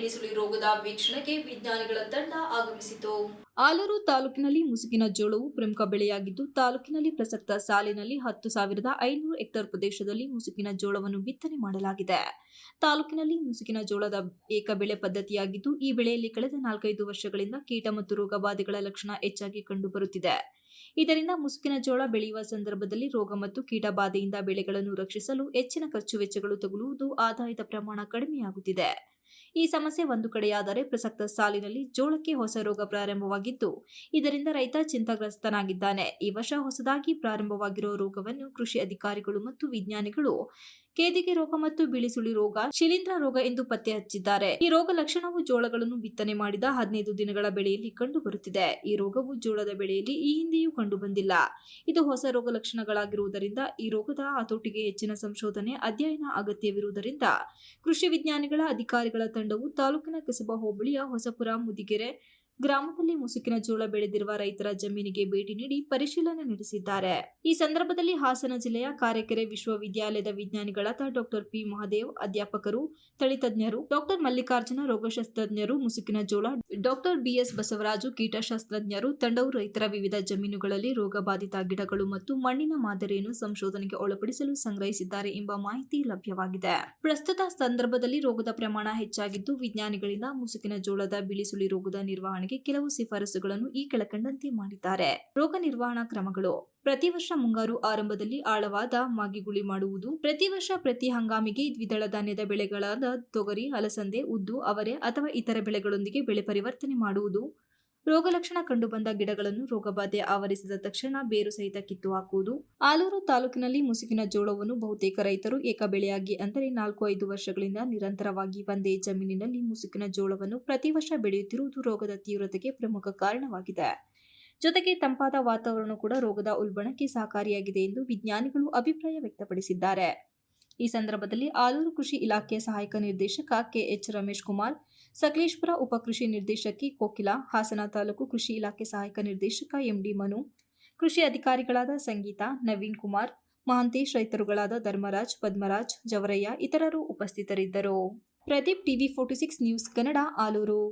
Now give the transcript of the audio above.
ಬಿಳಿಸುಳಿ ರೋಗದ ವೀಕ್ಷಣೆಗೆ ವಿಜ್ಞಾನಿಗಳ ತಂಡ ಆಗಮಿಸಿತು. ಆಲೂರು ತಾಲೂಕಿನಲ್ಲಿ ಮುಸುಕಿನ ಜೋಳವು ಪ್ರಮುಖ ಬೆಳೆಯಾಗಿದ್ದು, ತಾಲೂಕಿನಲ್ಲಿ ಪ್ರಸಕ್ತ ಸಾಲಿನಲ್ಲಿ 10,500 ಹೆಕ್ಟೇರ್ ಪ್ರದೇಶದಲ್ಲಿ ಮುಸುಕಿನ ಜೋಳವನ್ನು ಬಿತ್ತನೆ ಮಾಡಲಾಗಿದೆ. ತಾಲೂಕಿನಲ್ಲಿ ಮುಸುಕಿನ ಜೋಳದ ಏಕ ಬೆಳೆ ಪದ್ಧತಿಯಾಗಿದ್ದು, ಈ ಬೆಳೆಯಲ್ಲಿ ಕಳೆದ 4-5 ವರ್ಷಗಳಿಂದ ಕೀಟ ಮತ್ತು ರೋಗ ಬಾಧೆಗಳ ಲಕ್ಷಣ ಹೆಚ್ಚಾಗಿ ಕಂಡುಬರುತ್ತಿದೆ. ಇದರಿಂದ ಮುಸುಕಿನ ಜೋಳ ಬೆಳೆಯುವ ಸಂದರ್ಭದಲ್ಲಿ ರೋಗ ಮತ್ತು ಕೀಟ ಬಾಧೆಯಿಂದ ಬೆಳೆಗಳನ್ನು ರಕ್ಷಿಸಲು ಹೆಚ್ಚಿನ ಖರ್ಚು ವೆಚ್ಚಗಳು ತಗುಲುವುದು, ಆದಾಯದ ಪ್ರಮಾಣ ಕಡಿಮೆಯಾಗುತ್ತಿದೆ. ಈ ಸಮಸ್ಯೆ ಒಂದು ಕಡೆಯಾದರೆ, ಪ್ರಸಕ್ತ ಸಾಲಿನಲ್ಲಿ ಜೋಳಕ್ಕೆ ಹೊಸ ರೋಗ ಪ್ರಾರಂಭವಾಗಿದ್ದು, ಇದರಿಂದ ರೈತ ಚಿಂತಾಗ್ರಸ್ತನಾಗಿದ್ದಾನೆ. ಈ ವರ್ಷ ಹೊಸದಾಗಿ ಪ್ರಾರಂಭವಾಗಿರುವ ರೋಗವನ್ನು ಕೃಷಿ ಅಧಿಕಾರಿಗಳು ಮತ್ತು ವಿಜ್ಞಾನಿಗಳು ಕೇದಿಗೆ ರೋಗ ಮತ್ತು ಬಿಳಿಸುಳಿ ರೋಗ, ಶಿಲೀಂಧ್ರ ರೋಗ ಎಂದು ಪತ್ತೆ ಹಚ್ಚಿದ್ದಾರೆ. ಈ ರೋಗ ಲಕ್ಷಣವು ಜೋಳಗಳನ್ನು ಬಿತ್ತನೆ ಮಾಡಿದ 15 ದಿನಗಳ ಬೆಳೆಯಲ್ಲಿ ಕಂಡುಬರುತ್ತಿದೆ. ಈ ರೋಗವು ಜೋಳದ ಬೆಳೆಯಲ್ಲಿ ಈ ಹಿಂದೆಯೂ ಕಂಡುಬಂದಿಲ್ಲ. ಇದು ಹೊಸ ರೋಗ ಲಕ್ಷಣಗಳಾಗಿರುವುದರಿಂದ ಈ ರೋಗದ ಹತೋಟಿಗೆ ಹೆಚ್ಚಿನ ಸಂಶೋಧನೆ, ಅಧ್ಯಯನ ಅಗತ್ಯವಿರುವುದರಿಂದ ಕೃಷಿ ವಿಜ್ಞಾನಿಗಳ ಅಧಿಕಾರಿಗಳ ತಂಡವು ತಾಲೂಕಿನ ಕಸಬಾ ಹೋಬಳಿಯ ಹೊಸಪುರ ಮುದಿಗೆರೆ ಗ್ರಾಮದಲ್ಲಿ ಮುಸುಕಿನ ಜೋಳ ಬೆಳೆದಿರುವ ರೈತರ ಜಮೀನಿಗೆ ಭೇಟಿ ನೀಡಿ ಪರಿಶೀಲನೆ ನಡೆಸಿದ್ದಾರೆ. ಈ ಸಂದರ್ಭದಲ್ಲಿ ಹಾಸನ ಜಿಲ್ಲೆಯ ಕಾರೆಕೆರೆ ವಿಶ್ವವಿದ್ಯಾಲಯದ ವಿಜ್ಞಾನಿಗಳಾದ ಡಾ ಪಿ ಮಹದೇವ್, ಅಧ್ಯಾಪಕರು, ತಳಿತಜ್ಞರು, ಡಾ ಮಲ್ಲಿಕಾರ್ಜುನ, ರೋಗಶಾಸ್ತ್ರಜ್ಞರು, ಮುಸುಕಿನ ಜೋಳ, ಡಾ ಬಿಎಸ್ ಬಸವರಾಜು, ಕೀಟಶಾಸ್ತ್ರಜ್ಞರು ತಂಡವು ರೈತರ ವಿವಿಧ ಜಮೀನುಗಳಲ್ಲಿ ರೋಗ ಬಾಧಿತ ಗಿಡಗಳು ಮತ್ತು ಮಣ್ಣಿನ ಮಾದರಿಯನ್ನು ಸಂಶೋಧನೆಗೆ ಒಳಪಡಿಸಲು ಸಂಗ್ರಹಿಸಿದ್ದಾರೆ ಎಂಬ ಮಾಹಿತಿ ಲಭ್ಯವಾಗಿದೆ. ಪ್ರಸ್ತುತ ಸಂದರ್ಭದಲ್ಲಿ ರೋಗದ ಪ್ರಮಾಣ ಹೆಚ್ಚಾಗಿದ್ದು, ವಿಜ್ಞಾನಿಗಳಿಂದ ಮುಸುಕಿನ ಜೋಳದ ಬಿಳಿಸುಳಿ ರೋಗದ ನಿರ್ವಹಣೆಗೆ ಕೆಲವು ಶಿಫಾರಸುಗಳನ್ನು ಈ ಕೆಳಕಂಡಂತೆ ಮಾಡಿದ್ದಾರೆ. ರೋಗ ನಿರ್ವಹಣಾ ಕ್ರಮಗಳು: ಪ್ರತಿ ವರ್ಷ ಮುಂಗಾರು ಆರಂಭದಲ್ಲಿ ಆಳವಾದ ಮಾಗಿಗುಳಿ ಮಾಡುವುದು. ಪ್ರತಿ ವರ್ಷ ಪ್ರತಿ ಹಂಗಾಮಿಗೆ ದ್ವಿದಳ ಧಾನ್ಯದ ಬೆಳೆಗಳಾದ ತೊಗರಿ, ಅಲಸಂದೆ, ಉದ್ದು, ಅವರೆ ಅಥವಾ ಇತರ ಬೆಳೆಗಳೊಂದಿಗೆ ಬೆಳೆ ಪರಿವರ್ತನೆ ಮಾಡುವುದು. ರೋಗ ಲಕ್ಷಣ ಕಂಡುಬಂದ ಗಿಡಗಳನ್ನು ರೋಗಬಾಧೆ ಆವರಿಸಿದ ತಕ್ಷಣ ಬೇರು ಸಹಿತ ಕಿತ್ತು ಹಾಕುವುದು. ಆಲೂರು ತಾಲೂಕಿನಲ್ಲಿ ಮುಸುಕಿನ ಜೋಳವನ್ನು ಬಹುತೇಕ ರೈತರು ಏಕ ಬೆಳೆಯಾಗಿ, ಅಂದರೆ 4-5 ವರ್ಷಗಳಿಂದ ನಿರಂತರವಾಗಿ ಒಂದೇ ಜಮೀನಿನಲ್ಲಿ ಮುಸುಕಿನ ಜೋಳವನ್ನು ಪ್ರತಿ ವರ್ಷ ಬೆಳೆಯುತ್ತಿರುವುದು ರೋಗದ ತೀವ್ರತೆಗೆ ಪ್ರಮುಖ ಕಾರಣವಾಗಿದೆ. ಜೊತೆಗೆ ತಂಪಾದ ವಾತಾವರಣ ಕೂಡ ರೋಗದ ಉಲ್ಬಣಕ್ಕೆ ಸಹಕಾರಿಯಾಗಿದೆ ಎಂದು ವಿಜ್ಞಾನಿಗಳು ಅಭಿಪ್ರಾಯ ವ್ಯಕ್ತಪಡಿಸಿದ್ದಾರೆ. ಈ ಸಂದರ್ಭದಲ್ಲಿ ಆಲೂರು ಕೃಷಿ ಇಲಾಖೆಯ ಸಹಾಯಕ ನಿರ್ದೇಶಕ ಕೆಎಚ್ ರಮೇಶ್ ಕುಮಾರ್, ಸಕಲೇಶಪುರ ಉಪ ಕೃಷಿ ನಿರ್ದೇಶಕಿ ಕೋಕಿಲಾ, ಹಾಸನ ತಾಲೂಕು ಕೃಷಿ ಇಲಾಖೆ ಸಹಾಯಕ ನಿರ್ದೇಶಕ ಎಂಡಿ ಮನು, ಕೃಷಿ ಅಧಿಕಾರಿಗಳಾದ ಸಂಗೀತಾ, ನವೀನ್ ಕುಮಾರ್, ಮಹಾಂತೇಶ್, ರೈತರುಗಳಾದ ಧರ್ಮರಾಜ್, ಪದ್ಮರಾಜ್, ಜವರಯ್ಯ ಇತರರು ಉಪಸ್ಥಿತರಿದ್ದರು. Pradeep, TV 46 news Kannada, Aluru.